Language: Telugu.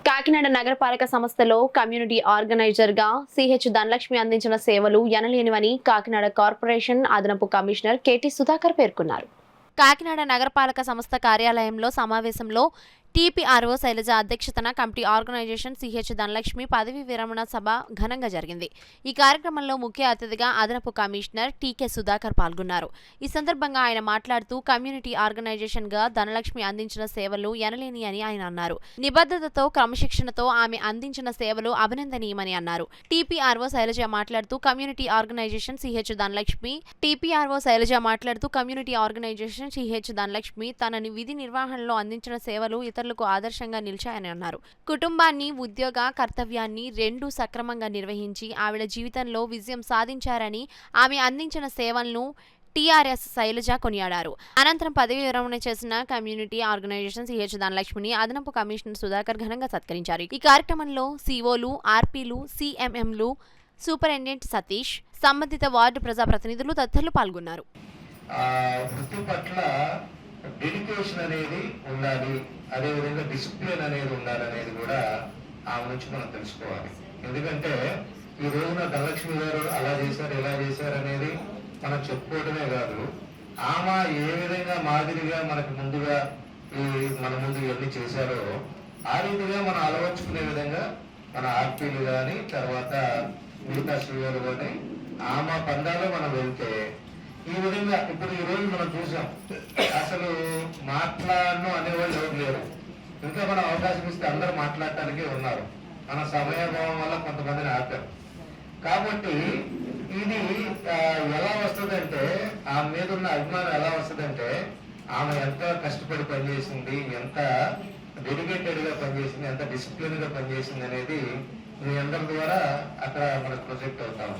కాకినాడ నగరపాలక సంస్థలో కమ్యూనిటీ ఆర్గనైజర్గా సిహెచ్ ధనలక్ష్మి అందించిన సేవలు ఎనలేనివని కాకినాడ కార్పొరేషన్ అదనపు కమిషనర్ కెటి సుధాకర్ పేర్కొన్నారు. కాకినాడ నగరపాలక సంస్థ కార్యాలయంలో సమావేశంలో టీపీఆర్ఓ శైలజ అధ్యక్షతన కమిటీ ఆర్గనైజేషన్ సిహెచ్ ధనలక్ష్మి పదవీ విరమణ సభ ఘనంగా జరిగింది. ఈ కార్యక్రమంలో ముఖ్య అతిథిగా అదనపు కమిషనర్ టీకే సుధాకర్ పాల్గొన్నారు. ఈ సందర్భంగా ఆయన మాట్లాడుతూ కమ్యూనిటీ ఆర్గనైజేషన్ గా ధనలక్ష్మి అందించిన సేవలు ఎనలేని అని ఆయన అన్నారు. నిబద్ధతతో క్రమశిక్షణతో ఆమె అందించిన సేవలు అభినందనీయమని అన్నారు. టీపీఆర్ఓ శైలజ మాట్లాడుతూ కమ్యూనిటీ ఆర్గనైజేషన్ సిహెచ్ ధనలక్ష్మి తన విధి నిర్వహణలో అందించిన సేవలు ఇతరులకు ఆదర్శంగా నిలిచాయని అన్నారు. కుటుంబాన్ని, ఉద్యోగ కర్తవ్యాన్ని రెండూ సక్రమంగా నిర్వహించి ఆవిడ జీవితంలో విజయం సాధించారని, ఆమె అందించిన సేవలను టీఆర్ఎస్ శైలజ కొనియాడారు. అనంతరం పదవి విరమణ చేసిన కమ్యూనిటీ ఆర్గనైజేషన్ సిహెచ్ ధనలక్ష్మిని అదనపు కమిషనర్ సుధాకర్ ఘనంగా సత్కరించారు. ఈ కార్యక్రమంలో సిఓలు, ఆర్పీలు, సిఎంఎంలు, సూపరింటెండెంట్ సతీష్, సంబంధిత వార్డు ప్రజాప్రతినిధులు తదితరులు పాల్గొన్నారు. వృత్తి పట్ల డెడికేషన్ అనేది ఉండాలి, అదేవిధంగా డిసిప్లిన్ అనేది ఉండాలనేది కూడా ఆమె నుంచి మనం తెలుసుకోవాలి. ఎందుకంటే ఈ రోజున ధనలక్ష్మి గారు అలా చేశారు, ఇలా చేశారు అనేది మనం చెప్పుకోవటమే కాదు, ఆమె ఏ విధంగా మాదిరిగా మనకు ముందుగా మన ముందు ఇవన్నీ చేశారో ఆ రీతిగా మనం అలవర్చుకునే విధంగా మన ఆర్పీలు కానీ తర్వాత మిగతా శ్రీగారు కానీ ఆమె పందాలో మనం వెళ్తే ఈ విధంగా ఇప్పుడు ఈ రోజు మనం చూసాం, అసలు మాట్లాడను అనేవాళ్ళు ఎవరు లేరు. ఇంకా మనం అవకాశం ఇస్తే అందరూ మాట్లాడటానికి ఉన్నారు. మన సమయభావం వల్ల కొంతమందిని ఆపారు. కాబట్టి ఇది ఎలా వస్తుందంటే ఆమె మీద ఉన్న అభిమానం ఎలా వస్తుందంటే ఆమె ఎంత కష్టపడి పనిచేసింది, ఎంత డెడికేటెడ్ గా పనిచేసింది, ఎంత డిసిప్లిన్ గా పనిచేసింది అనేది మీ అందరి ద్వారా అక్కడ మనకు ప్రొజెక్ట్ అవుతాం.